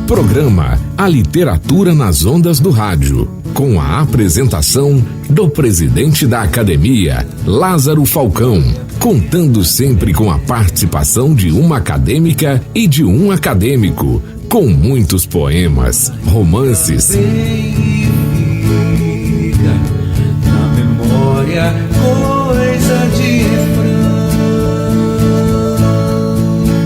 Programa A Literatura nas Ondas do Rádio, com a apresentação do presidente da Academia, Lázaro Falcão, contando sempre com a participação de uma acadêmica e de um acadêmico, com muitos poemas, romances, na memória coisa de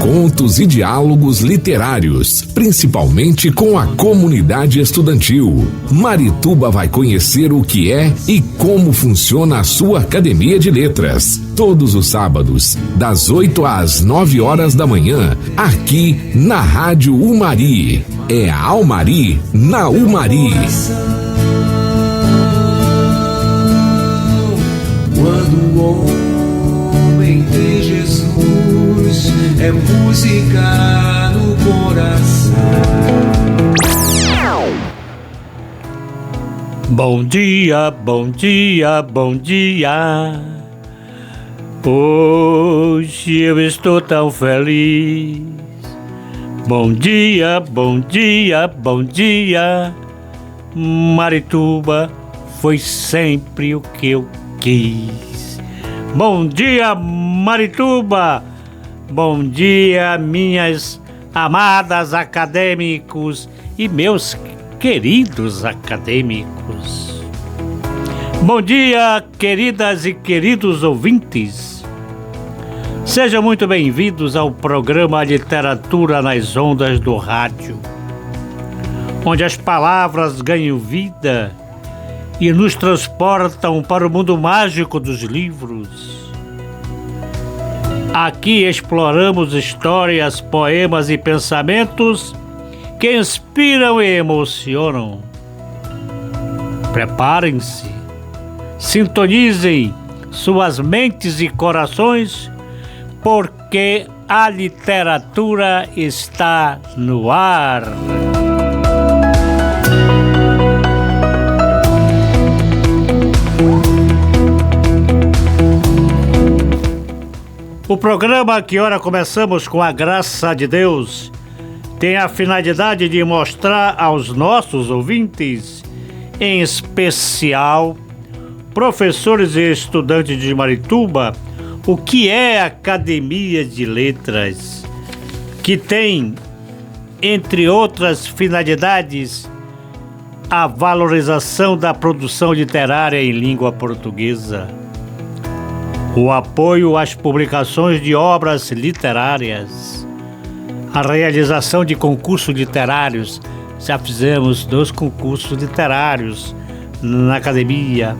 contos e diálogos literários, principalmente com a comunidade estudantil. Marituba vai conhecer o que é e como funciona a sua Academia de Letras. Todos os sábados, das 8 às 9 horas da manhã, aqui na Rádio Umari. É a Almari na Umari. Quando o homem tem Jesus, é música no coração. Bom dia, bom dia, bom dia. Hoje eu estou tão feliz. Bom dia, bom dia, bom dia. Marituba foi sempre o que eu quis. Bom dia, Marituba. Bom dia, minhas amadas acadêmicos e meus queridos acadêmicos. Bom dia, queridas e queridos ouvintes. Sejam muito bem-vindos ao programa Literatura nas Ondas do Rádio, onde as palavras ganham vida e nos transportam para o mundo mágico dos livros. Aqui exploramos histórias, poemas e pensamentos que inspiram e emocionam. Preparem-se, sintonizem suas mentes e corações, porque a literatura está no ar. O programa que ora começamos com a graça de Deus tem a finalidade de mostrar aos nossos ouvintes, em especial professores e estudantes de Marituba, o que é a Academia de Letras, que tem, entre outras finalidades, a valorização da produção literária em língua portuguesa, o apoio às publicações de obras literárias, a realização de concursos literários. Já fizemos 2 concursos literários na academia.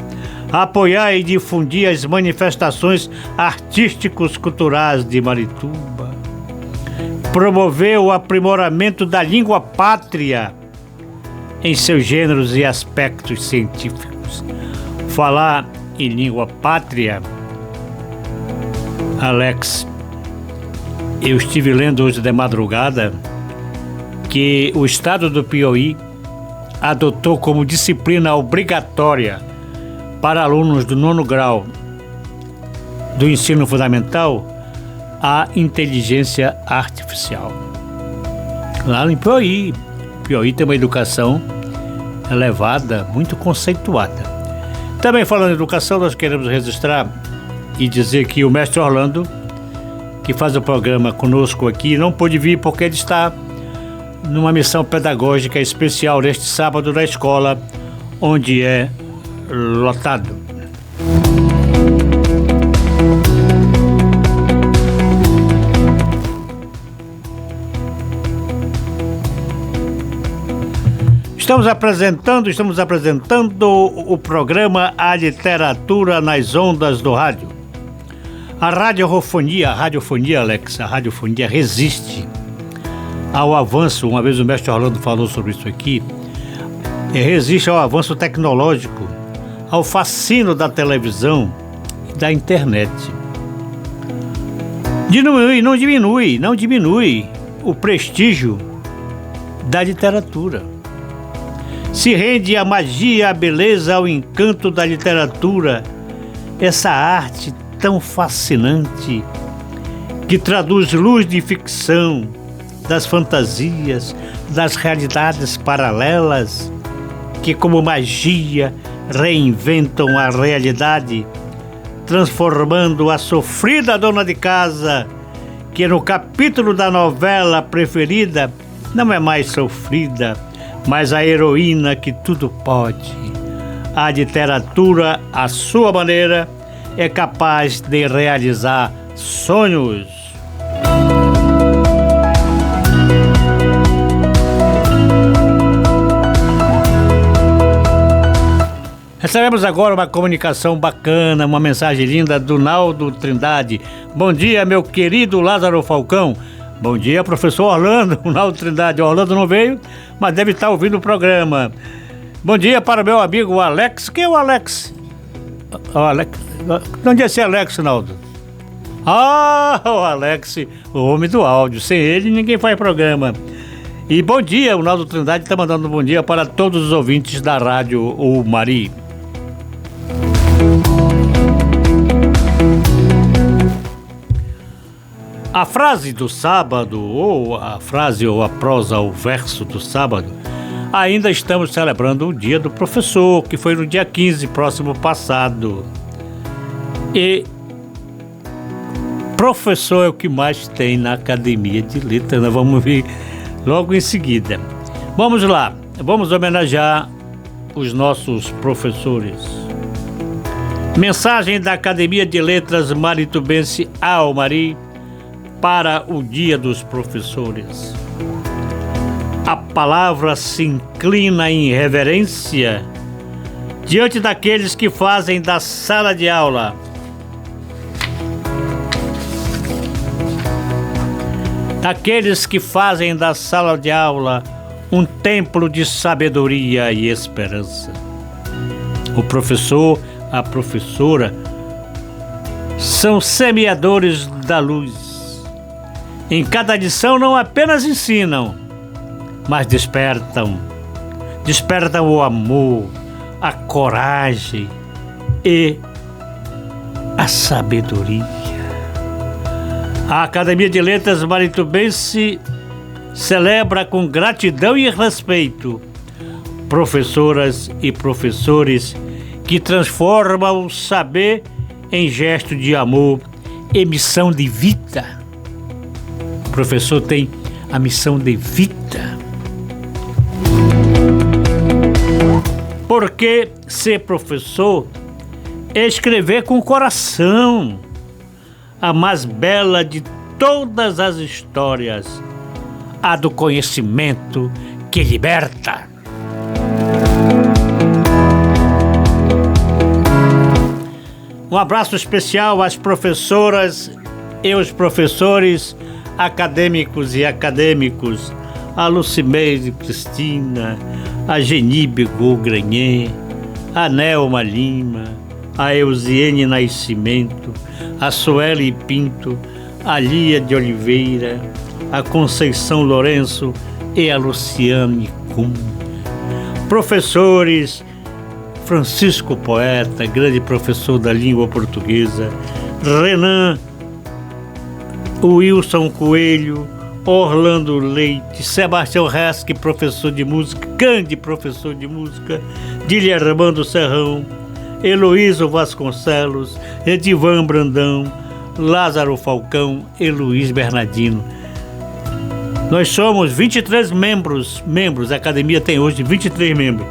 Apoiar e difundir as manifestações artísticos culturais de Marituba. Promover o aprimoramento da língua pátria em seus gêneros e aspectos científicos. Falar em língua pátria, Alex, eu estive lendo hoje de madrugada que o estado do Piauí adotou como disciplina obrigatória para alunos do 9º grau do ensino fundamental a inteligência artificial. Lá no Piauí, tem uma educação elevada, muito conceituada. Também falando em educação, nós queremos registrar e dizer que o mestre Orlando, que faz o programa conosco aqui, não pôde vir porque ele está numa missão pedagógica especial neste sábado na escola, onde é lotado. Estamos apresentando o programa A Literatura nas Ondas do Rádio. A radiofonia, Alex, a radiofonia resiste ao avanço, uma vez o mestre Orlando falou sobre isso aqui, resiste ao avanço tecnológico, ao fascínio da televisão e da internet. Não diminui o prestígio da literatura. Se rende à magia, à beleza, ao encanto da literatura, essa arte tão fascinante que traduz luz de ficção, das fantasias, das realidades paralelas, que como magia reinventam a realidade, transformando a sofrida dona de casa, que no capítulo da novela preferida não é mais sofrida, mas a heroína que tudo pode. A literatura, à sua maneira, é capaz de realizar sonhos. Recebemos agora uma comunicação bacana, uma mensagem linda do Naldo Trindade. Bom dia, meu querido Lázaro Falcão. Bom dia, professor Orlando. O Naldo Trindade. O Orlando não veio, mas deve estar ouvindo o programa. Bom dia para o meu amigo Alex. Quem é o Alex? O Alex. Onde é esse Alex, Naldo? Ah, o Alex, o homem do áudio. Sem ele, ninguém faz programa. E bom dia, o Naldo Trindade está mandando um bom dia para todos os ouvintes da rádio O Mari. A frase do sábado, ou a frase ou a prosa ou verso do sábado, ainda estamos celebrando o dia do professor, que foi no dia 15, próximo passado. E professor é o que mais tem na Academia de Letras, nós vamos ver logo em seguida. Vamos lá, vamos homenagear os nossos professores. Mensagem da Academia de Letras Maritubense ao Mari para o Dia dos Professores. A palavra se inclina em reverência diante daqueles que fazem da sala de aula um templo de sabedoria e esperança. O professor, a professora são semeadores da luz. Em cada lição não apenas ensinam, mas despertam o amor, a coragem e a sabedoria. A Academia de Letras Maritubense celebra com gratidão e respeito professoras e professores que transformam o saber em gesto de amor e missão de vida. O professor tem a missão de vida. Porque ser professor é escrever com o coração a mais bela de todas as histórias, a do conhecimento que liberta. Um abraço especial às professoras e os professores acadêmicos e acadêmicos, a Lucimeire Cristina, a Genibe Gougrenier, a Nelma Lima, a Eusiene Nascimento, a Sueli Pinto, a Lia de Oliveira, a Conceição Lourenço e a Luciane Kuhn. Professores Francisco Poeta, grande professor da língua portuguesa, Renan, Wilson Coelho, Orlando Leite, Sebastião Resque, professor de música, grande professor de música, Dília Armando Serrão, Heloísio Vasconcelos, Edivan Brandão, Lázaro Falcão e Luiz Bernardino. Nós somos 23 membros, a academia tem hoje 23 membros,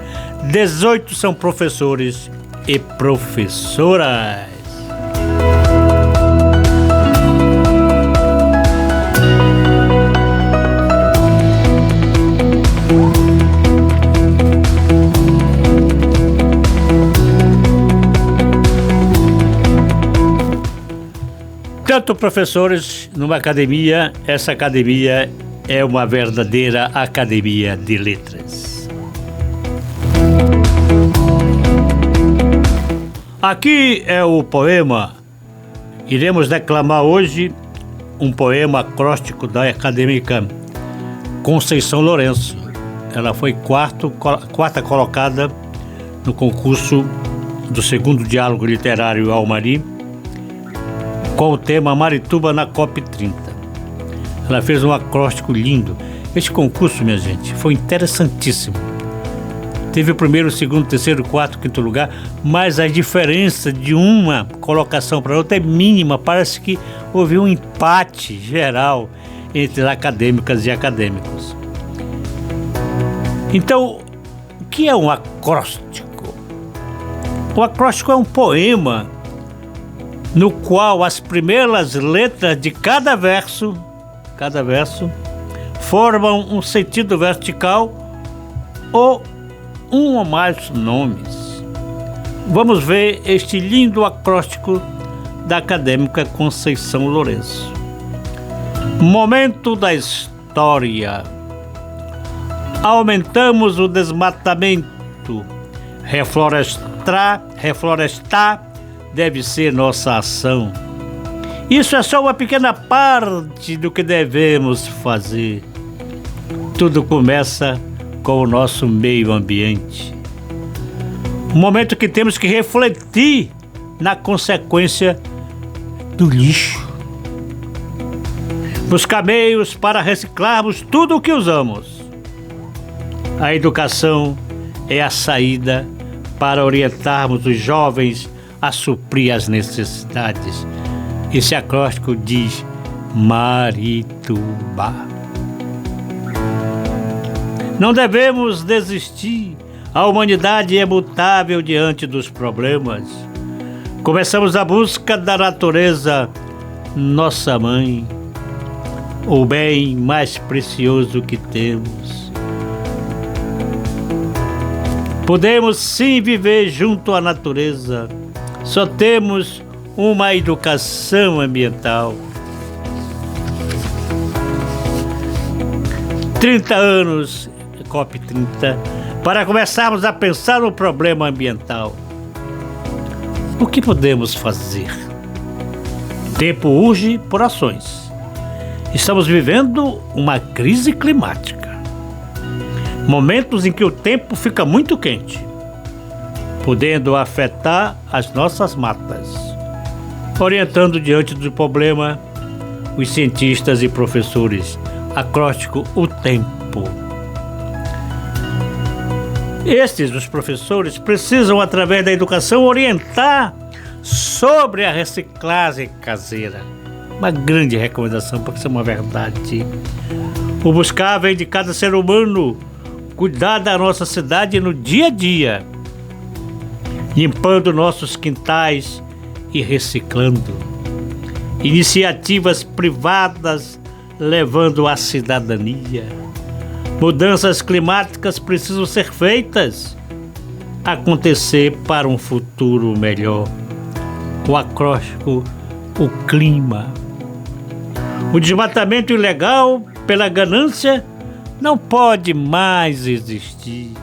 18 são professores e professoras. Tanto professores numa academia, essa academia é uma verdadeira academia de letras. Aqui é o poema. Iremos declamar hoje um poema acróstico da acadêmica Conceição Lourenço. Ela foi quarta colocada no concurso do segundo diálogo literário Almari, com o tema Marituba na COP30. Ela fez um acróstico lindo. Este concurso, minha gente, foi interessantíssimo. Teve o primeiro, segundo, terceiro, quarto, quinto lugar, mas a diferença de uma colocação para outra é mínima. Parece que houve um empate geral entre acadêmicas e acadêmicos. Então, o que é um acróstico? O acróstico é um poema no qual as primeiras letras de cada verso formam um sentido vertical ou um ou mais nomes. Vamos ver este lindo acróstico da acadêmica Conceição Lourenço. Momento da história. Aumentamos o desmatamento. Reflorestar deve ser nossa ação. Isso é só uma pequena parte do que devemos fazer. Tudo começa com o nosso meio ambiente. Um momento que temos que refletir na consequência do lixo. Buscar meios para reciclarmos tudo o que usamos. A educação é a saída para orientarmos os jovens a suprir as necessidades. Esse acróstico diz Marituba. Não devemos desistir. A humanidade é mutável diante dos problemas. Começamos a busca da natureza, nossa mãe, o bem mais precioso que temos. Podemos sim viver junto à natureza. Só temos uma educação ambiental. 30 anos, COP30, para começarmos a pensar no problema ambiental. O que podemos fazer? O tempo urge por ações. Estamos vivendo uma crise climática. Momentos em que o tempo fica muito quente, podendo afetar as nossas matas. Orientando diante do problema os cientistas e professores. Acróstico, o tempo. Estes, os professores, precisam, através da educação, orientar sobre a reciclagem caseira. Uma grande recomendação, porque isso é uma verdade. O buscável de cada ser humano, cuidar da nossa cidade no dia a dia, limpando nossos quintais e reciclando. Iniciativas privadas levando à cidadania. Mudanças climáticas precisam ser feitas, acontecer para um futuro melhor. O acróstico, o clima. O desmatamento ilegal pela ganância não pode mais existir.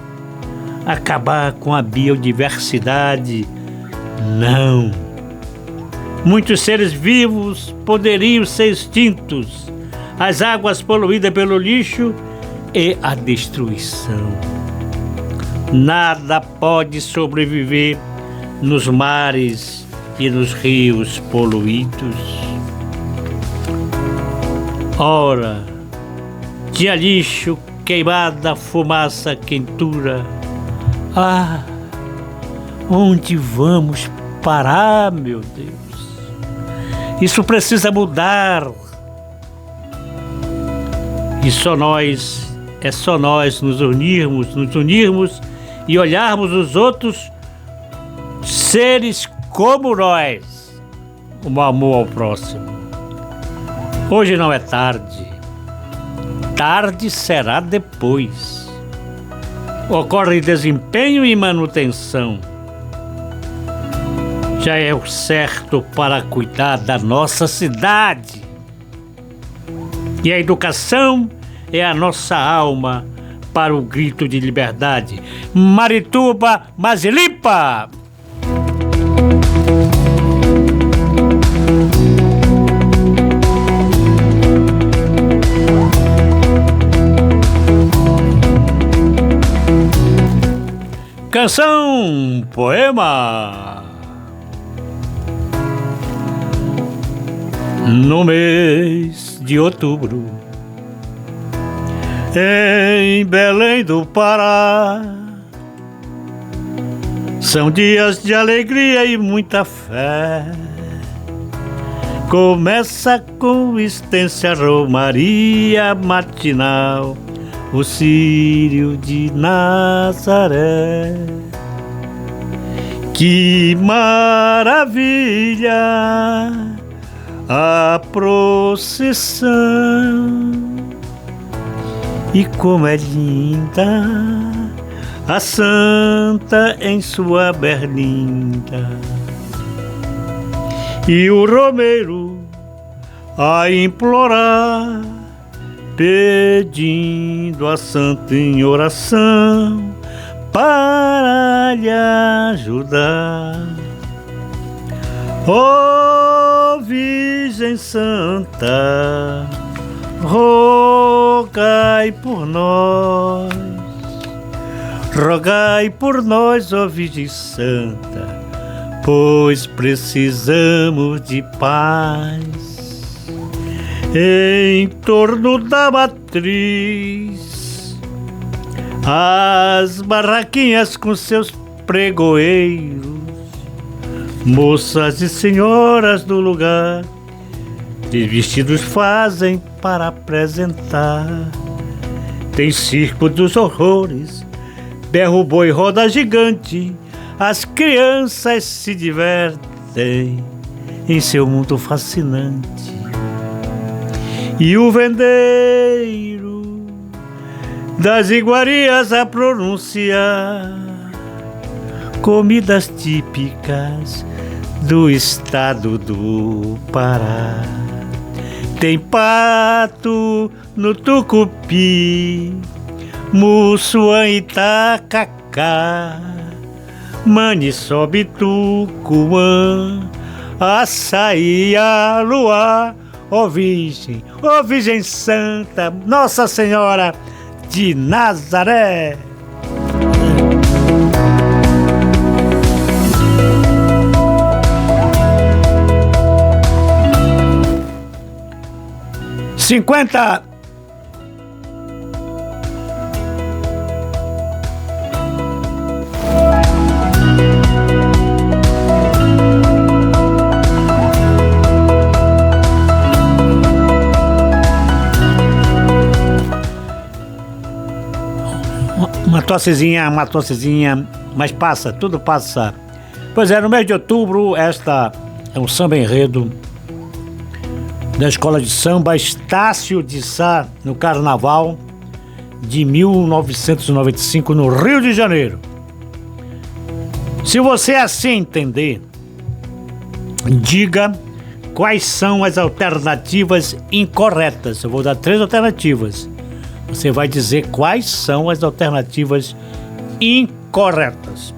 Acabar com a biodiversidade, não. Muitos seres vivos poderiam ser extintos. As águas poluídas pelo lixo e a destruição. Nada pode sobreviver nos mares e nos rios poluídos. Ora, tinha lixo, queimada, fumaça, quentura. Ah, onde vamos parar, meu Deus? Isso precisa mudar. E é só nós nos unirmos e olharmos os outros seres como nós. O amor ao próximo. Hoje não é tarde. Tarde será depois. Ocorre desempenho e manutenção. Já é o certo para cuidar da nossa cidade. E a educação é a nossa alma para o grito de liberdade. Marituba, Mazilipa! Canção, poema. No mês mês de outubro, em Belém do Pará, são dias de alegria e muita fé. Começa com extensa romaria matinal, o Círio de Nazaré. Que maravilha a procissão, e como é linda a santa em sua berlinda. E o romeiro a implorar, pedindo a santa em oração para lhe ajudar. Ó Virgem Santa, rogai por nós. Rogai por nós, ó Virgem Santa, pois precisamos de paz. Em torno da matriz, as barraquinhas com seus pregoeiros, moças e senhoras do lugar, de vestidos fazem para apresentar. Tem circo dos horrores, berro boi, roda gigante, as crianças se divertem em seu mundo fascinante. E o vendeiro das iguarias a pronunciar comidas típicas do estado do Pará. Tem pato no tucupi, Mussuã e tacacá, maniçoba e tucuã, açaí e aluá. Ó Virgem Santa, Nossa Senhora de Nazaré. Cinquenta. Uma tossezinha, mas passa, tudo passa. Pois é, no mês de outubro, esta é um samba enredo da Escola de Samba Estácio de Sá, no Carnaval de 1995, no Rio de Janeiro. Se você assim entender, diga quais são as alternativas incorretas. Eu vou dar 3 alternativas. Você vai dizer quais são as alternativas incorretas.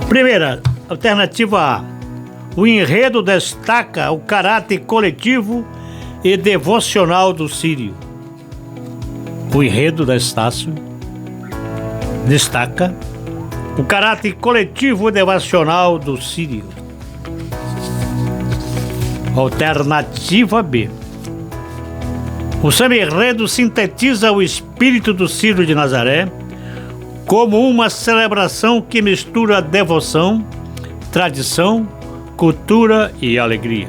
Primeira, alternativa A. O enredo destaca o caráter coletivo e devocional do Círio. O enredo da Estácio destaca o caráter coletivo e devocional do Círio. Alternativa B. O samba enredo sintetiza o espírito do Círio de Nazaré como uma celebração que mistura devoção, tradição, cultura e alegria.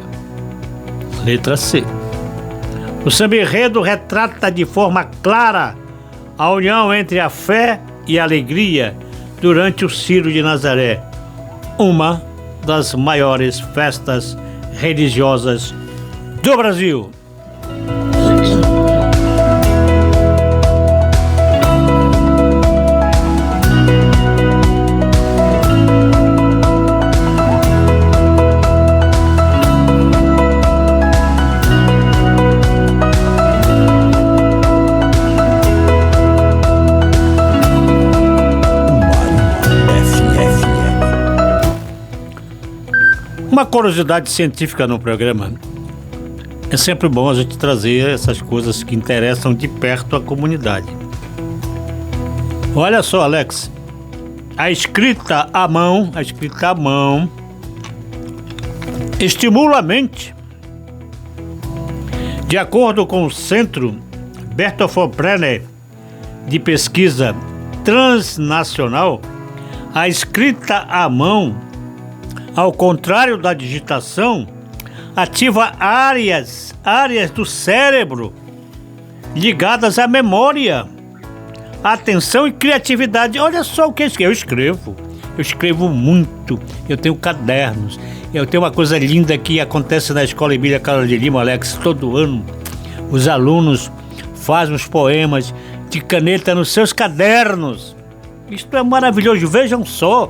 Letra C. O samba enredo retrata de forma clara a união entre a fé e a alegria durante o Círio de Nazaré, uma das maiores festas religiosas do Brasil. Uma curiosidade científica no programa. É sempre bom a gente trazer essas coisas que interessam de perto a comunidade. Olha só, Alex, a escrita à mão estimula a mente De acordo com o Centro Bertelsmann Brenner de Pesquisa Transnacional, a escrita à mão, ao contrário da digitação, ativa áreas do cérebro ligadas à memória, atenção e criatividade. Olha só o que eu escrevo. Eu escrevo muito, eu tenho cadernos. Eu tenho uma coisa linda que acontece na Escola Emília Carlos de Lima, Alex, todo ano. Os alunos fazem os poemas de caneta nos seus cadernos. Isto é maravilhoso. Vejam só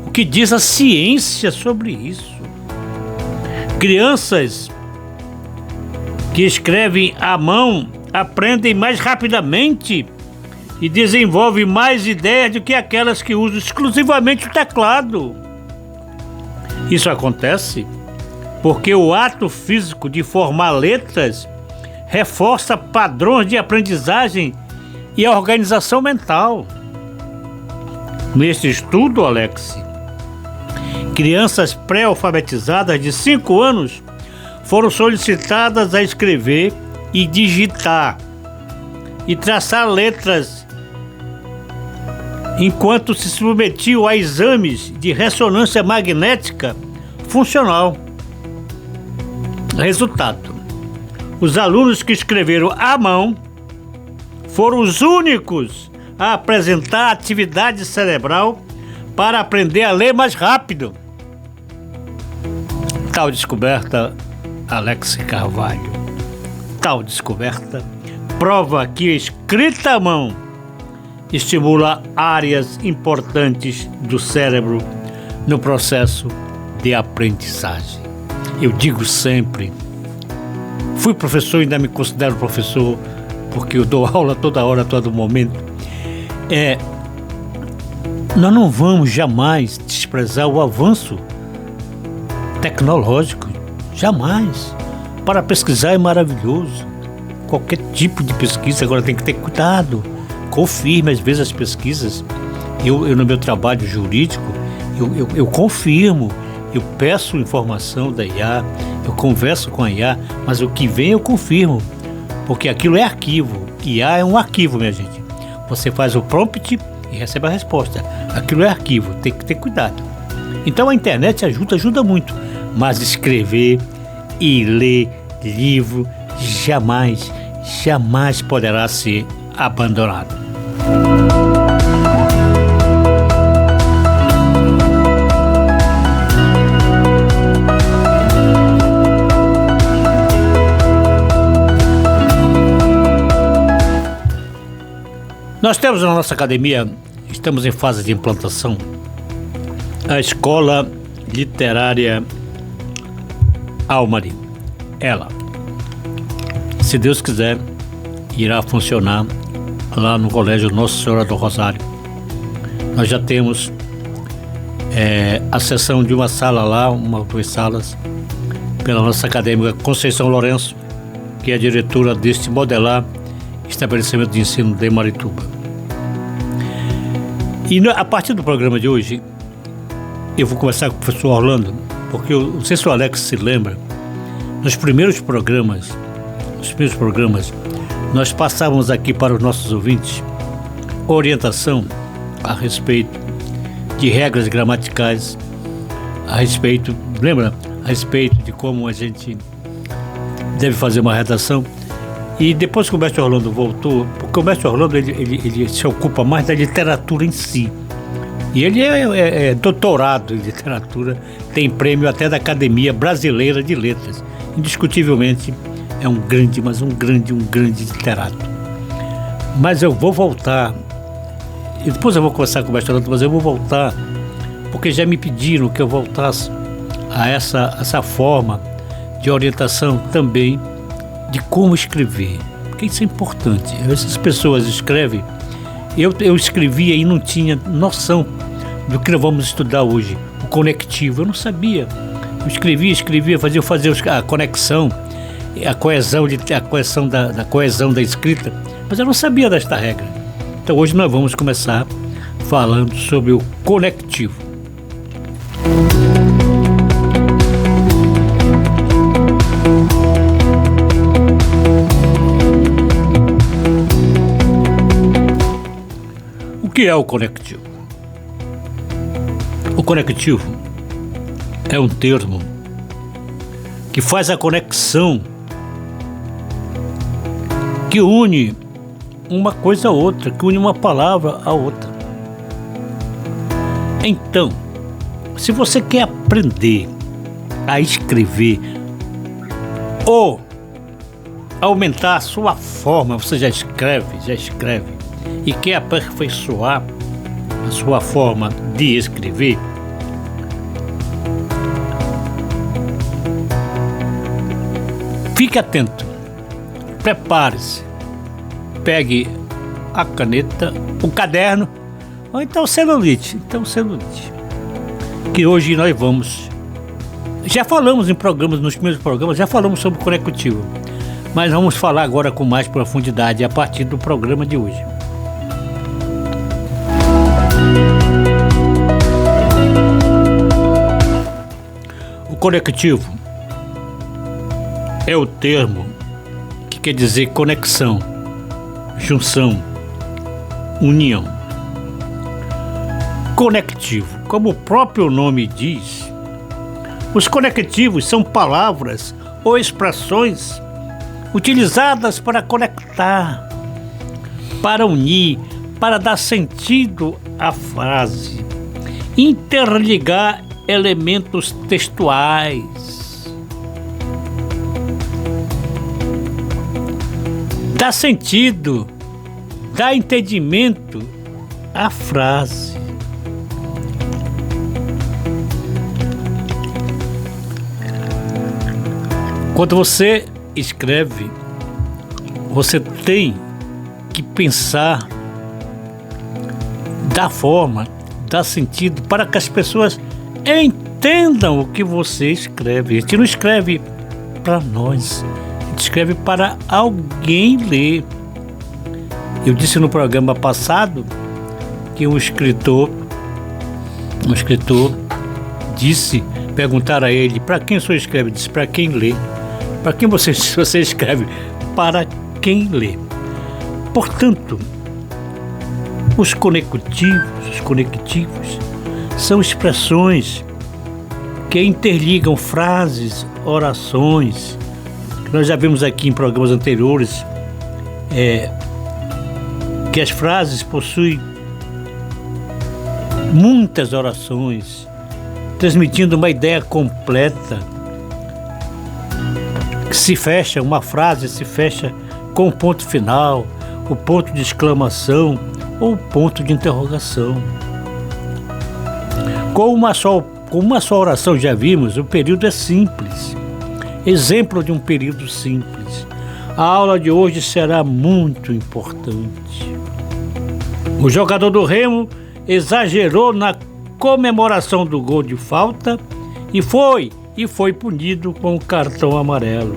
o que diz a ciência sobre isso. Crianças que escrevem à mão aprendem mais rapidamente e desenvolvem mais ideias do que aquelas que usam exclusivamente o teclado. Isso acontece porque o ato físico de formar letras reforça padrões de aprendizagem e a organização mental. Neste estudo, Alex, crianças pré-alfabetizadas de 5 anos foram solicitadas a escrever e digitar e traçar letras enquanto se submetiam a exames de ressonância magnética funcional. Resultado: os alunos que escreveram à mão foram os únicos a apresentar atividade cerebral para aprender a ler mais rápido. Tal descoberta, Alex Carvalho, tal descoberta prova que a escrita à mão estimula áreas importantes do cérebro no processo de aprendizagem. Eu digo sempre, fui professor e ainda me considero professor, porque eu dou aula toda hora, todo momento. Nós não vamos jamais desprezar o avanço tecnológico, jamais. Para pesquisar é maravilhoso. Qualquer tipo de pesquisa agora tem que ter cuidado. Confirme às vezes as pesquisas. Eu no meu trabalho jurídico, eu confirmo, eu peço informação da IA, eu converso com a IA, mas o que vem eu confirmo, porque aquilo é arquivo. IA é um arquivo, minha gente. Você faz o prompt e recebe a resposta. Aquilo é arquivo, tem que ter cuidado. Então a internet ajuda muito, mas escrever e ler livro jamais poderá ser abandonado. Nós temos na nossa academia, estamos em fase de implantação, a Escola Literária Almari. Ela, se Deus quiser, irá funcionar lá no Colégio Nossa Senhora do Rosário. Nós já temos a sessão de uma sala lá, uma ou duas salas, pela nossa acadêmica Conceição Lourenço, que é a diretora deste modelar estabelecimento de ensino de Marituba. E a partir do programa de hoje, eu vou conversar com o professor Orlando, porque eu não sei se o Alex se lembra, nos primeiros programas, nós passávamos aqui para os nossos ouvintes orientação a respeito de regras gramaticais, a respeito de como a gente deve fazer uma redação. E depois que o mestre Orlando voltou, porque o mestre Orlando ele se ocupa mais da literatura em si. E ele é doutorado em literatura, tem prêmio até da Academia Brasileira de Letras. Indiscutivelmente é um grande literato. Mas eu vou voltar, e depois eu vou conversar com o mestre Orlando, mas eu vou voltar, porque já me pediram que eu voltasse a essa forma de orientação também de como escrever, porque isso é importante. Essas pessoas escrevem, eu escrevia e não tinha noção do que nós vamos estudar hoje, o conectivo, eu não sabia. Eu escrevia, fazia a conexão, a coesão da escrita, mas eu não sabia desta regra. Então hoje nós vamos começar falando sobre o conectivo. que é o conectivo? O conectivo é um termo que faz a conexão, que une uma coisa a outra, que une uma palavra a outra. Então, se você quer aprender a escrever ou aumentar a sua forma, você já escreve, e quer aperfeiçoar a sua forma de escrever, fique atento, prepare-se, pegue a caneta, o caderno, ou então celulite, que hoje nós vamos, já falamos em programas, nos primeiros programas, já falamos sobre o conectivo, mas vamos falar agora com mais profundidade a partir do programa de hoje. O conectivo é o termo que quer dizer conexão, junção, união. Conectivo, como o próprio nome diz, os conectivos são palavras ou expressões utilizadas para conectar, para unir, para dar sentido à frase, interligar elementos textuais, dar sentido, dar entendimento à frase. Quando você escreve, você tem que pensar, dar forma, dar sentido para que as pessoas entendam o que você escreve. A gente não escreve para nós, a gente escreve para alguém ler. Eu disse no programa passado que um escritor disse, perguntaram a ele, para quem o senhor escreve? Ele disse, para quem lê. Para quem você escreve? Para quem lê. Portanto, os conectivos são expressões que interligam frases, orações. Nós já vimos aqui em programas anteriores que as frases possuem muitas orações, transmitindo uma ideia completa. Se fecha, uma frase se fecha com um ponto final, o ponto de exclamação ou ponto de interrogação. Com uma só oração, já vimos, o período é simples. Exemplo de um período simples. A aula de hoje será muito importante. O jogador do Remo exagerou na comemoração do gol de falta e foi punido com o cartão amarelo.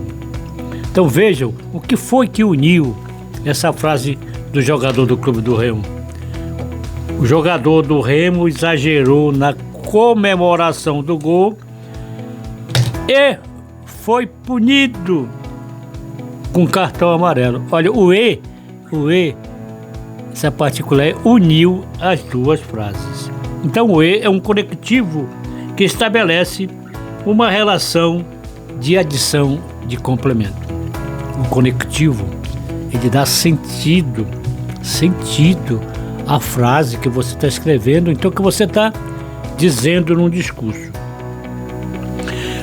Então vejam o que foi que uniu essa frase do jogador do Clube do Remo. O jogador do Remo exagerou na comemoração do gol e foi punido com cartão amarelo. Olha, o E, essa particular uniu as duas frases. Então o E é um conectivo que estabelece uma relação de adição de complemento. O conectivo, ele dá sentido à frase que você está escrevendo, então que você está dizendo num discurso.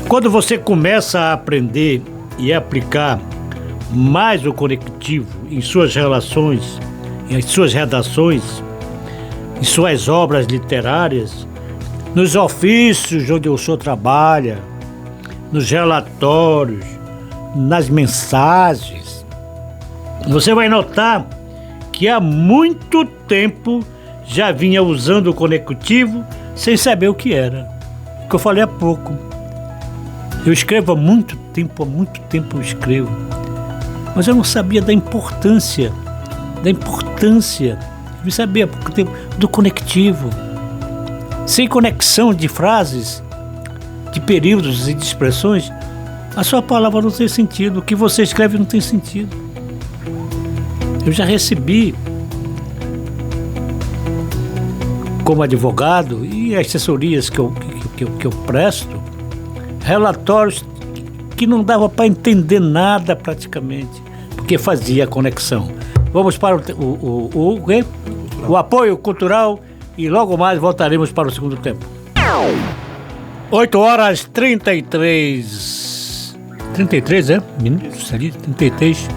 Quando você começa a aprender e aplicar mais o conectivo em suas relações, em suas redações, em suas obras literárias, nos ofícios onde o senhor trabalha, nos relatórios, nas mensagens, você vai notar que há muito tempo já vinha usando o conectivo sem saber o que era. O que eu falei há pouco. Eu escrevo há muito tempo eu escrevo. Mas eu não sabia da importância, eu sabia há pouco tempo do conectivo. Sem conexão de frases, de períodos e de expressões, a sua palavra não tem sentido, o que você escreve não tem sentido. Eu já recebi como advogado e assessorias que eu presto, relatórios que não dava para entender nada praticamente, porque fazia conexão. Vamos para o apoio cultural e logo mais voltaremos para o segundo tempo. 8h33 minutos ali, 33.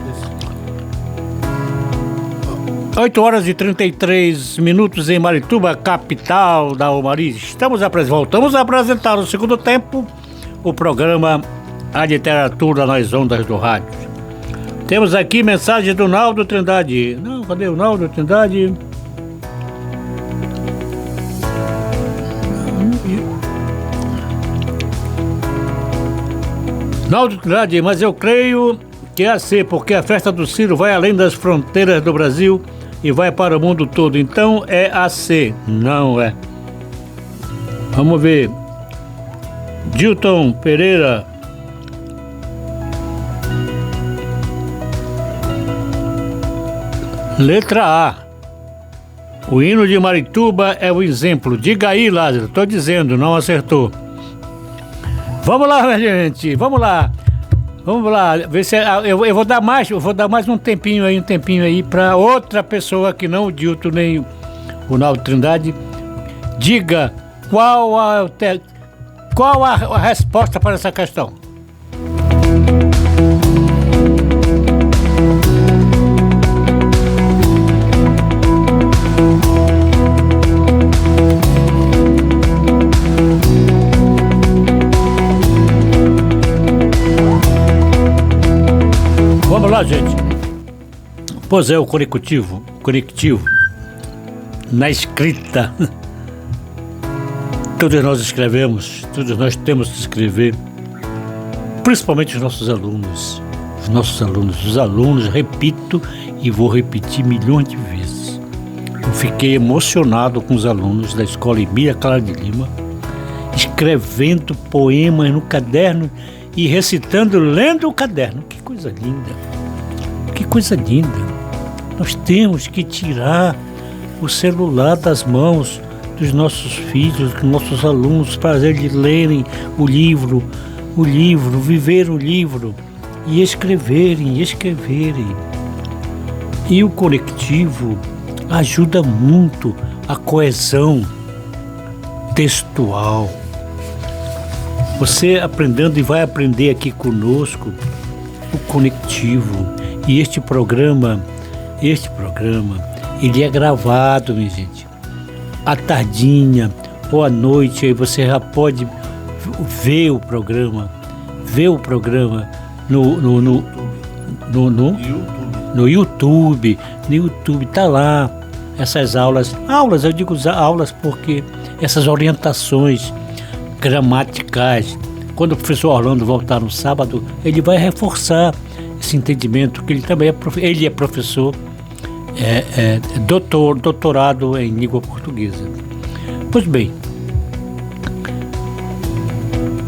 8h33 em Marituba, capital da Umari. Voltamos a apresentar no segundo tempo o programa A Literatura nas Ondas do Rádio. Temos aqui mensagem do Naldo Trindade. Não, cadê o Naldo Trindade? Naldo Trindade, mas eu creio que é assim, porque a festa do Ciro vai além das fronteiras do Brasil e vai para o mundo todo. Então é AC, não é? Vamos ver. Dilton Pereira. Letra A. O hino de Marituba é o exemplo. Diga aí, Lázaro. Estou dizendo, não acertou. Vamos lá, minha gente. Vamos lá. Ver se eu vou dar mais um tempinho aí para outra pessoa que não o Dilton nem o Naldo Trindade. Diga qual a resposta para essa questão. Vamos lá, gente. Pois é, o conectivo na escrita. Todos nós escrevemos, todos nós temos que escrever, principalmente os nossos alunos. Os alunos, repito e vou repetir milhões de vezes. Eu fiquei emocionado com os alunos da Escola Emília Clara de Lima, escrevendo poemas no caderno e recitando, lendo o caderno. Que coisa linda! Que coisa linda! Nós temos que tirar o celular das mãos dos nossos filhos, dos nossos alunos, para eles lerem o livro, viver o livro e escreverem. E o conectivo ajuda muito a coesão textual. Você aprendendo e vai aprender aqui conosco o conectivo. E este programa, ele é gravado, minha gente. À tardinha ou à noite, aí você já pode ver o programa no YouTube. No YouTube tá lá essas aulas, eu digo aulas porque essas orientações gramaticais. Quando o professor Orlando voltar no sábado, ele vai reforçar esse entendimento, que ele também é professor, doutorado em língua portuguesa. Pois bem,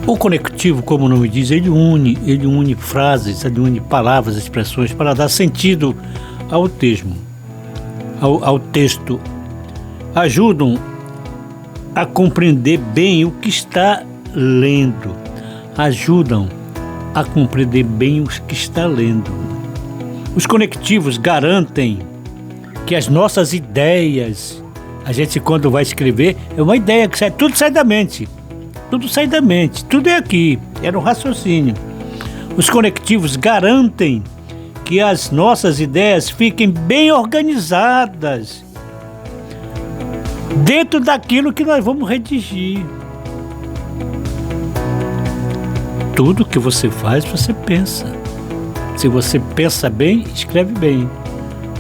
o conectivo, como o nome diz, ele une frases, ele une palavras, expressões para dar sentido ao texto. Ajudam a compreender bem o que está lendo. Os conectivos garantem que as nossas ideias, a gente quando vai escrever, é uma ideia que tudo sai da mente, tudo é aqui, é no raciocínio. Os conectivos garantem que as nossas ideias fiquem bem organizadas dentro daquilo que nós vamos redigir. Tudo que você faz, você pensa. Se você pensa bem, escreve bem.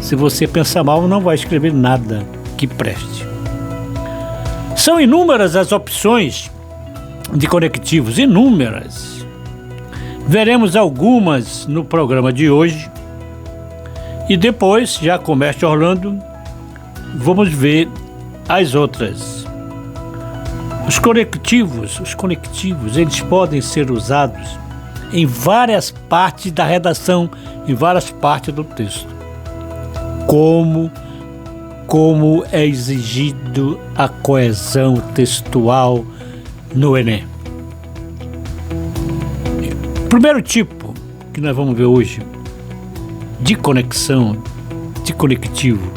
Se você pensa mal, não vai escrever nada que preste. São inúmeras as opções de conectivos, inúmeras. Veremos algumas no programa de hoje. E depois, já com o mestre Orlando, vamos ver as outras. Os conectivos, eles podem ser usados em várias partes da redação, em várias partes do texto. Como como é exigido a coesão textual no Enem. O primeiro tipo que nós vamos ver hoje de conexão, de conectivo,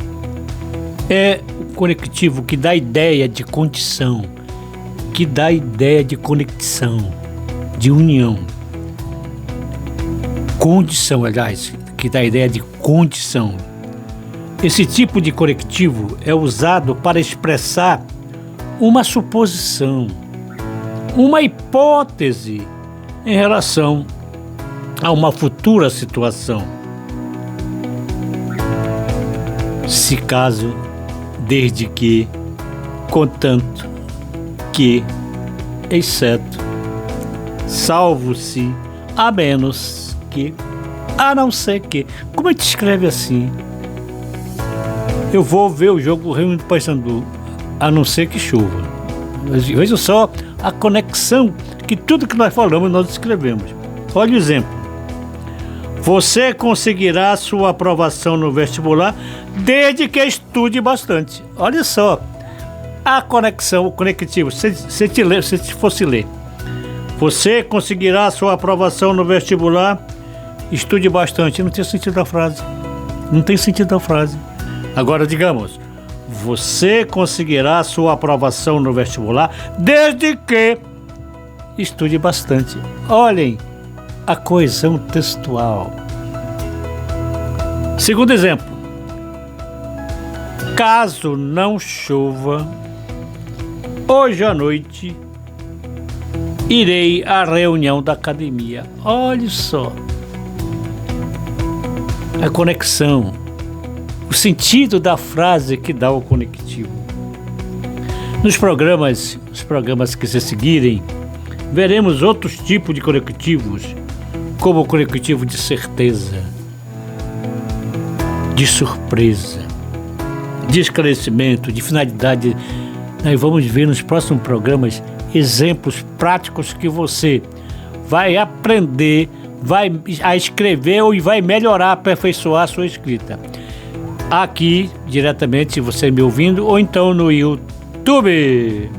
é o conectivo que dá ideia de condição, que dá ideia de conexão, de união. Condição, aliás, que dá ideia de condição. Esse tipo de conectivo é usado para expressar uma suposição, uma hipótese em relação a uma futura situação. Se caso, desde que, contanto que, exceto, salvo-se, a menos que, a não ser que. Como é que escreve assim? Eu vou ver o jogo Remo do Paysandu, a não ser que chova. Veja só a conexão que tudo que nós falamos nós escrevemos. Olha o exemplo. Você conseguirá sua aprovação no vestibular desde que estude bastante. Olha só a conexão, o conectivo. Se te fosse ler, você conseguirá sua aprovação no vestibular, estude bastante. Não tem sentido a frase. Não tem sentido a frase. Agora, digamos, você conseguirá sua aprovação no vestibular desde que estude bastante. Olhem a coesão textual. Segundo exemplo, caso não chova, hoje à noite irei à reunião da academia. Olha só a conexão, o sentido da frase que dá o conectivo. Os programas que se seguirem, veremos outros tipos de conectivos, como o conectivo de certeza, de surpresa, de esclarecimento, de finalidade. Nós vamos ver nos próximos programas exemplos práticos que você vai aprender, vai a escrever e vai melhorar, aperfeiçoar a sua escrita. Aqui, diretamente, você me ouvindo, ou então no YouTube.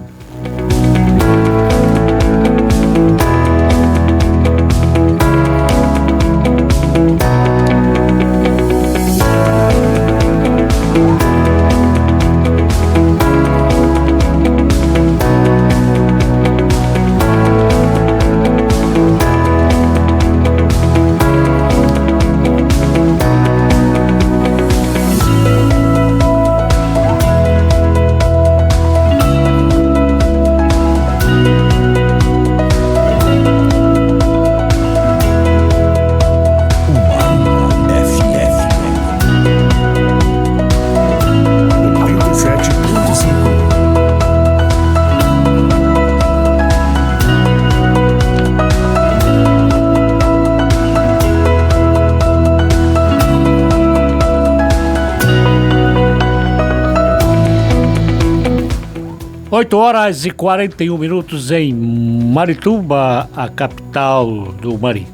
Oito horas e 41 minutos em Marituba, a capital do Mari.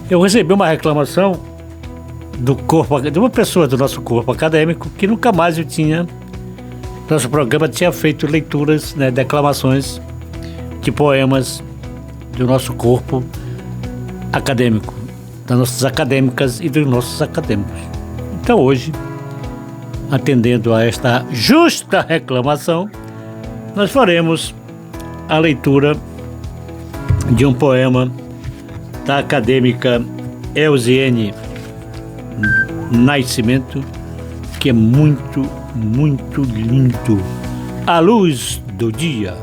Eu recebi uma reclamação de uma pessoa do nosso corpo acadêmico que nunca mais nosso programa tinha feito leituras, declamações de poemas do nosso corpo acadêmico, das nossas acadêmicas e dos nossos acadêmicos. Então hoje, atendendo a esta justa reclamação, nós faremos a leitura de um poema da acadêmica Elziene Nascimento, que é muito, muito lindo. A luz do dia.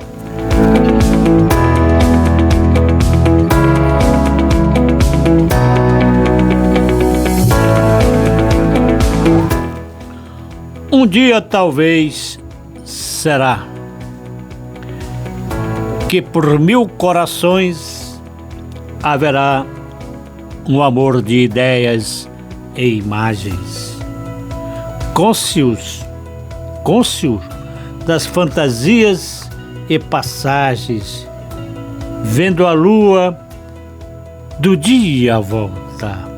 Um dia talvez será que por 1000 corações haverá um amor de ideias e imagens, cônscios das fantasias e passagens, vendo a lua do dia voltar.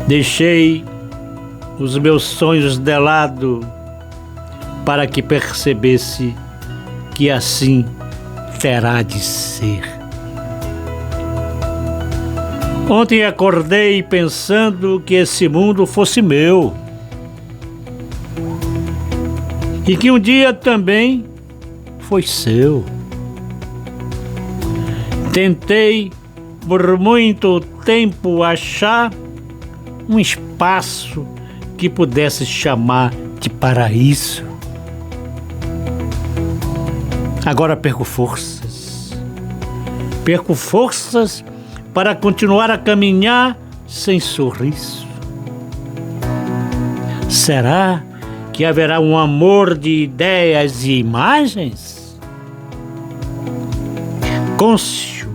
Deixei os meus sonhos de lado, para que percebesse que assim terá de ser. Ontem acordei pensando que esse mundo fosse meu e que um dia também foi seu. Tentei por muito tempo achar um espaço que pudesse chamar de paraíso. Agora perco forças para continuar a caminhar sem sorriso. Será que haverá um amor de ideias e imagens? Cônscio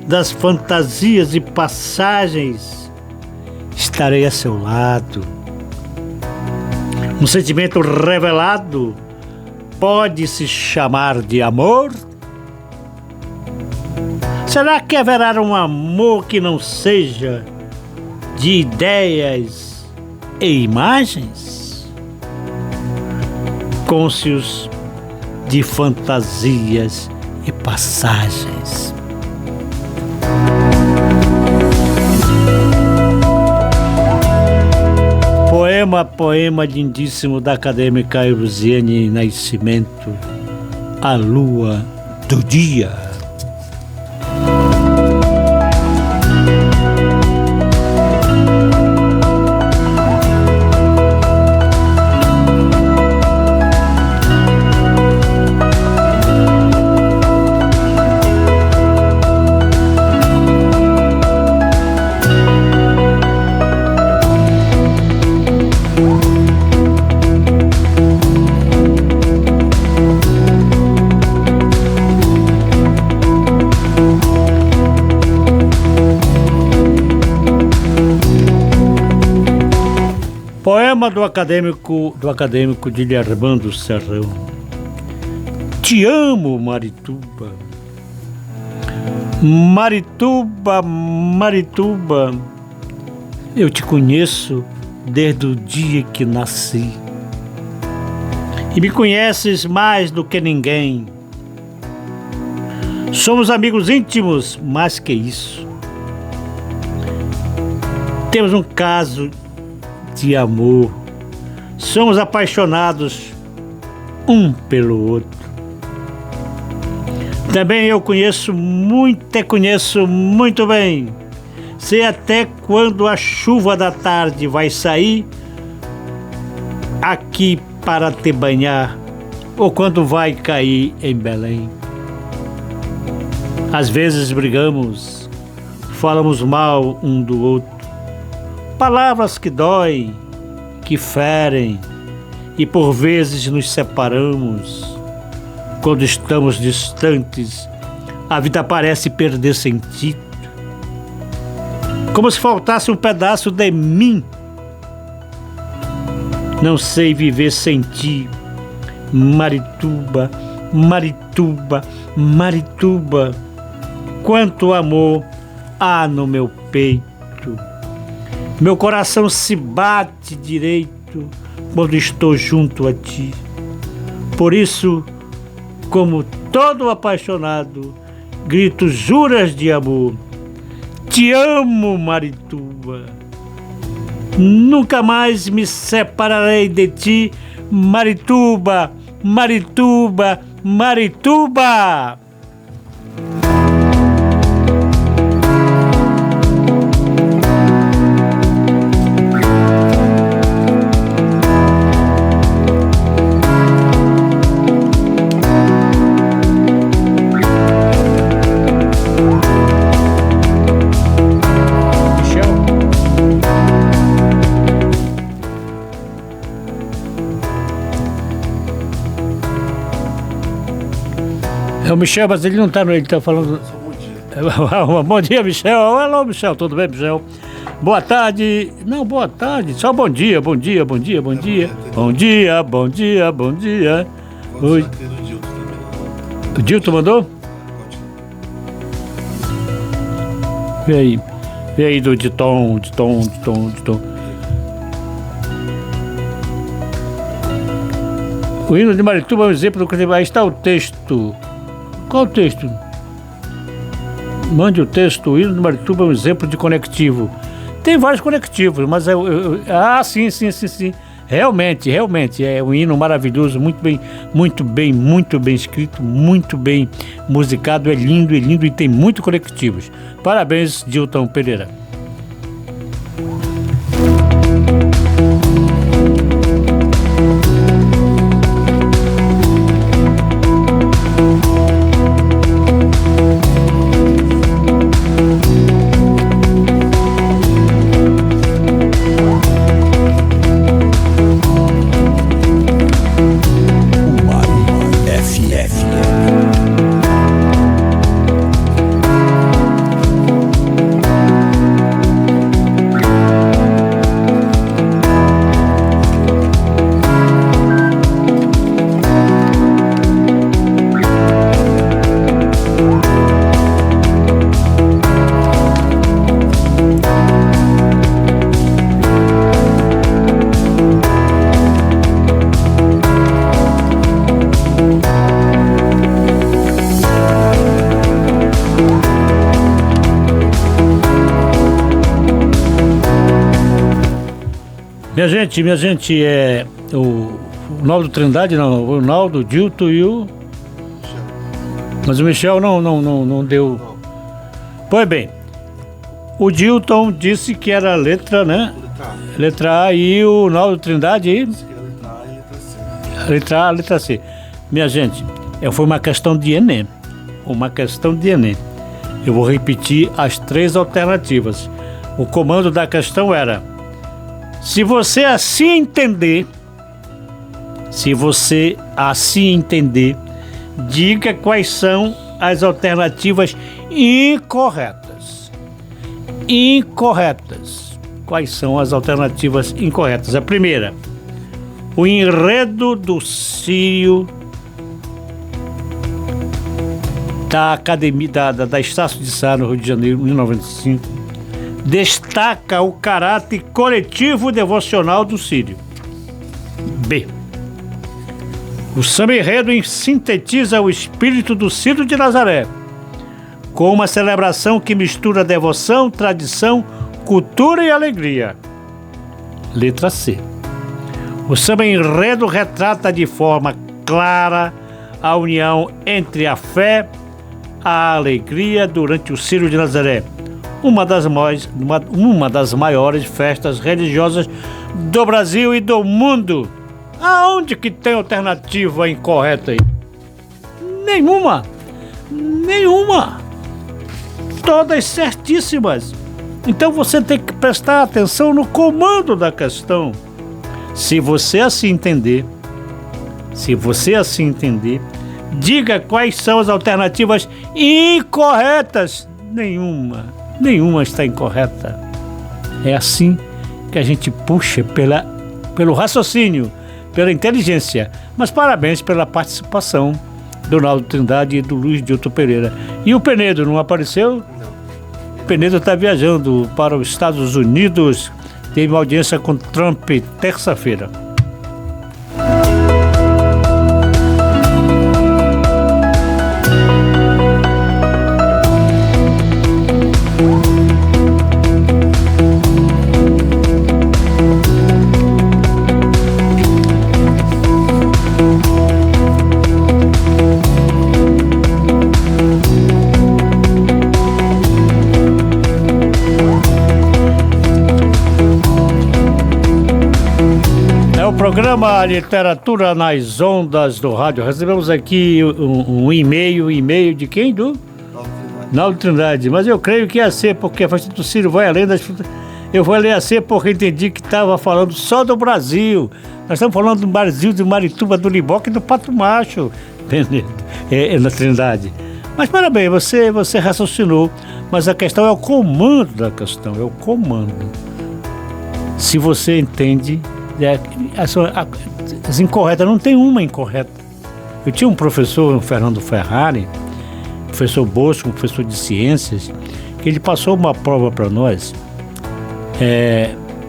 das fantasias e passagens, estarei a seu lado. Um sentimento revelado pode se chamar de amor? Será que haverá um amor que não seja de ideias e imagens? Cônscios de fantasias e passagens. Poema lindíssimo da acadêmica Eusiane Nascimento, A Lua do Dia. Poema do acadêmico de Armando Serrão. Te amo, Marituba. Marituba, Marituba, eu te conheço desde o dia que nasci. E me conheces mais do que ninguém. Somos amigos íntimos, mais que isso. Temos um caso de amor. Somos apaixonados um pelo outro. Também eu conheço muito bem. Sei até quando a chuva da tarde vai sair aqui para te banhar, ou quando vai cair em Belém. Às vezes brigamos, falamos mal um do outro. Palavras que doem, que ferem, e por vezes nos separamos. Quando estamos distantes, a vida parece perder sentido, como se faltasse um pedaço de mim. Não sei viver sem ti, Marituba, Marituba, Marituba. Quanto amor há no meu peito. Meu coração se bate direito quando estou junto a ti. Por isso, como todo apaixonado, grito juras de amor. Te amo, Marituba. Nunca mais me separarei de ti, Marituba, Marituba, Marituba. É o Michel, mas ele não está no... Ele está falando... Bom dia. Bom dia, Michel. Alô, Michel. Tudo bem, Michel? Boa tarde. Não, boa tarde. Só bom dia, bom dia, bom dia, bom dia. Bom dia, bom dia, bom dia. Oi. O Dilton mandou? Vem aí do Diton. O hino de Marituba é um exemplo do que aí está o texto. Qual o texto? Mande o texto. O hino de Marituba é um exemplo de conectivo. Tem vários conectivos, mas sim. Realmente, é um hino maravilhoso, muito bem escrito, muito bem musicado, é lindo e tem muito conectivos. Parabéns, Dilton Pereira. Minha gente, é o Naldo Trindade, não, o Naldo, o Dilton e o... Mas o Michel não deu... Pois bem, o Dilton disse que era a letra, né? Letra A, e o Naldo Trindade... Letra A, letra C. Minha gente, foi uma questão de Enem. Eu vou repetir as 3 alternativas. O comando da questão era: se você assim entender, diga quais são as alternativas incorretas. Quais são as alternativas incorretas? A primeira: o enredo do Sírio da Academia da Estácio de Sá, no Rio de Janeiro, em 1995, destaca o caráter coletivo devocional do Sírio. B. O samba enredo sintetiza o espírito do Círio de Nazaré, com uma celebração que mistura devoção, tradição, cultura e alegria. Letra C. O samba enredo retrata de forma clara a união entre a fé e a alegria durante o Círio de Nazaré, uma das maiores festas religiosas do Brasil e do mundo. Aonde que tem alternativa incorreta aí? Nenhuma. Todas certíssimas. Então você tem que prestar atenção no comando da questão. Se você assim entender, diga quais são as alternativas incorretas. Nenhuma está incorreta. É assim que a gente puxa pelo raciocínio, pela inteligência. Mas parabéns pela participação do Naldo Trindade e do Luiz Dilton Pereira. E o Penedo não apareceu? Não. O Penedo está viajando para os Estados Unidos. Teve uma audiência com Trump terça-feira. Programa Literatura nas Ondas do Rádio. Recebemos aqui um e-mail de quem? Do Naldo Trindade. Mas eu creio que ia ser, porque a festa do Círio vai além das... Eu vou ler a ser porque entendi que estava falando só do Brasil. Nós estamos falando do Brasil, de Marituba, do Liboca e do Pato Macho. Na Trindade. Mas parabéns, você raciocinou. Mas a questão é o comando da questão. É o comando. Se você entende... As incorretas, não tem uma incorreta. Eu tinha um professor, o Fernando Ferrari, professor Bosco, professor de ciências, que ele passou uma prova para nós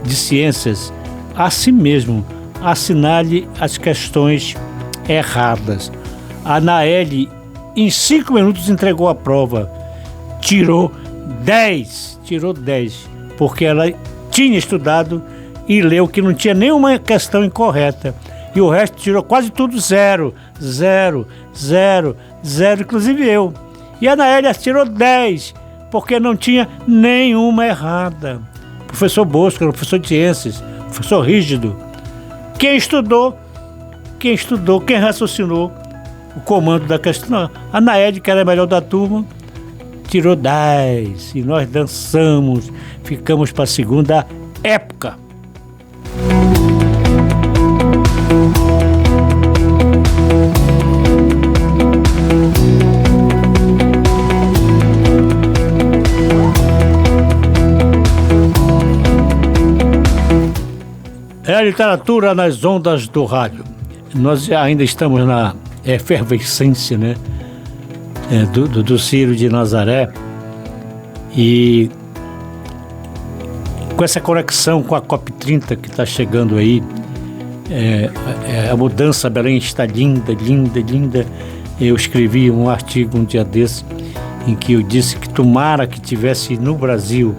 de ciências, assim mesmo, assinale as questões erradas. A Naeli, em 5 minutos, entregou a prova. Tirou 10, porque ela tinha estudado e leu que não tinha nenhuma questão incorreta. E o resto tirou quase tudo 0, inclusive eu. E a Naeli tirou 10, porque não tinha nenhuma errada. Professor Bosco, professor de ciências, professor rígido. Quem estudou, quem raciocinou o comando da questão. A Naeli, que era a melhor da turma, tirou 10 e nós dançamos, ficamos para a segunda época. É a literatura nas ondas do rádio. Nós ainda estamos na efervescência, né? Do Ciro de Nazaré, e com essa conexão com a COP30 que está chegando aí, a mudança Belém está linda. Eu escrevi um artigo um dia desse em que eu disse que tomara que tivesse no Brasil,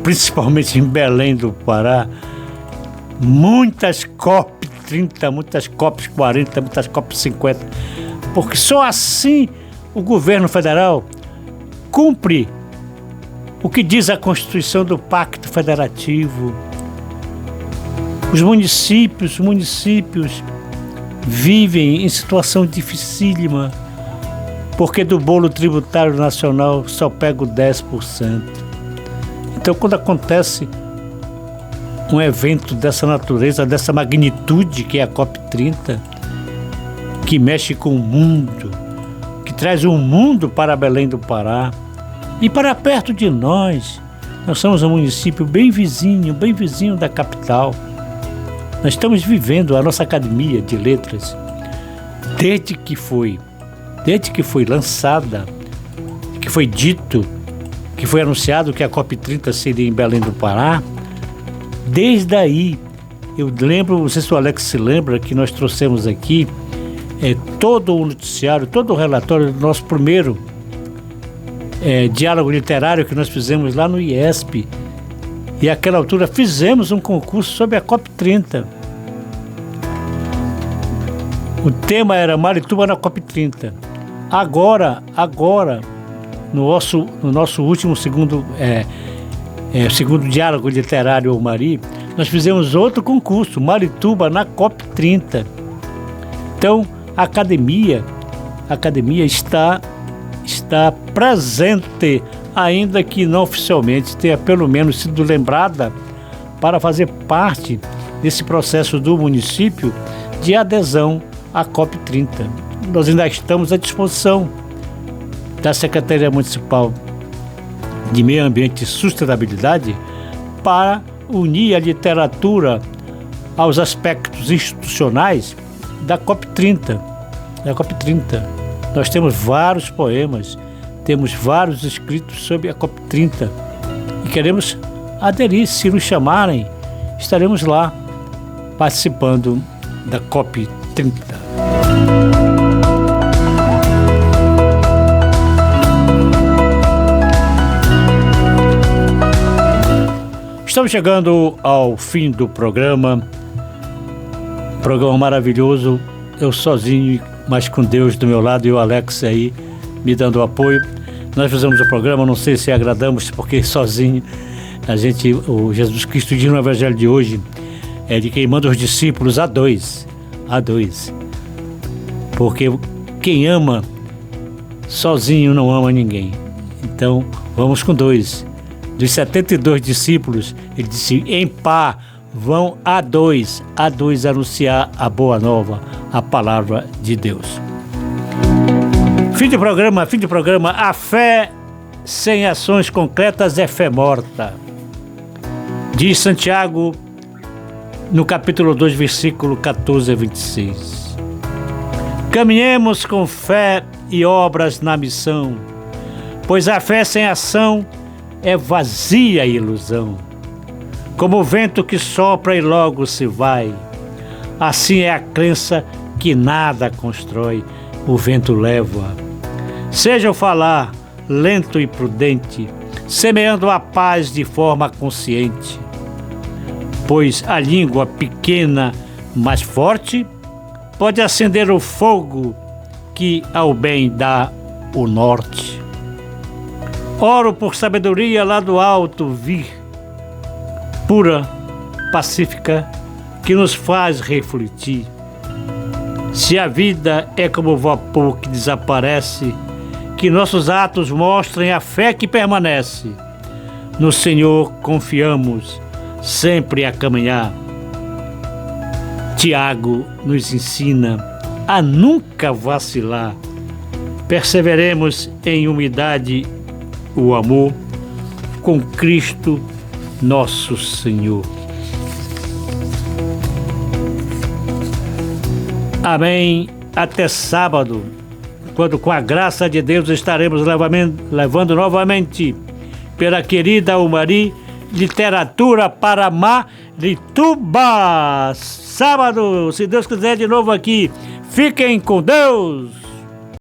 principalmente em Belém do Pará, muitas COP30, muitas COP40, muitas COP50, porque só assim o governo federal cumpre o que diz a Constituição do Pacto Federativo. Os municípios vivem em situação dificílima, porque do bolo tributário nacional só pega o 10%. Então, quando acontece um evento dessa natureza, dessa magnitude que é a COP30, que mexe com o mundo, que traz um mundo para Belém do Pará e para perto de nós. Nós somos um município bem vizinho da capital. Nós estamos vivendo a nossa Academia de Letras desde que foi lançada, que foi dito, que foi anunciado que a COP30 seria em Belém do Pará. Desde aí, eu lembro, não sei se o Alex se lembra, que nós trouxemos aqui todo o noticiário, todo o relatório do nosso primeiro diálogo literário que nós fizemos lá no IESP. E àquela altura fizemos um concurso sobre a COP30. O tema era Marituba na COP30. Agora, no nosso último segundo diálogo literário ao Mari, nós fizemos outro concurso, Marituba na COP30. Então, a academia está presente, ainda que não oficialmente, tenha pelo menos sido lembrada para fazer parte desse processo do município de adesão à COP30. Nós ainda estamos à disposição da Secretaria Municipal de Meio Ambiente e Sustentabilidade para unir a literatura aos aspectos institucionais da COP30. Nós temos vários poemas, temos vários escritos sobre a COP30 e queremos aderir. Se nos chamarem, estaremos lá participando da COP30. Estamos chegando ao fim do programa maravilhoso, eu sozinho, mas com Deus do meu lado e o Alex aí me dando apoio. Nós fizemos o programa, não sei se agradamos, porque sozinho o Jesus Cristo diz no Evangelho de hoje, de quem manda os discípulos a dois, porque quem ama sozinho não ama ninguém. Então vamos com dois. Dos 72 discípulos, ele disse, em par, vão a dois anunciar a boa nova, a palavra de Deus. Fim de programa, a fé sem ações concretas é fé morta. Diz Santiago, no capítulo 2, versículo 14 a 26. Caminhemos com fé e obras na missão, pois a fé sem ação é vazia ilusão. Como o vento que sopra e logo se vai, assim é a crença que nada constrói, o vento leva. Seja o falar lento e prudente, semeando a paz de forma consciente. Pois a língua pequena, mas forte, pode acender o fogo que ao bem dá o norte. Oro por sabedoria lá do alto vir, pura, pacífica, que nos faz refletir. Se a vida é como o vapor que desaparece, que nossos atos mostrem a fé que permanece. No Senhor confiamos, sempre a caminhar. Tiago nos ensina a nunca vacilar. Perseveremos em humildade o amor com Cristo nosso Senhor. Amém. Até sábado, quando com a graça de Deus estaremos levando novamente pela querida Umari Literatura para Marituba. Sábado, se Deus quiser, de novo aqui. Fiquem com Deus.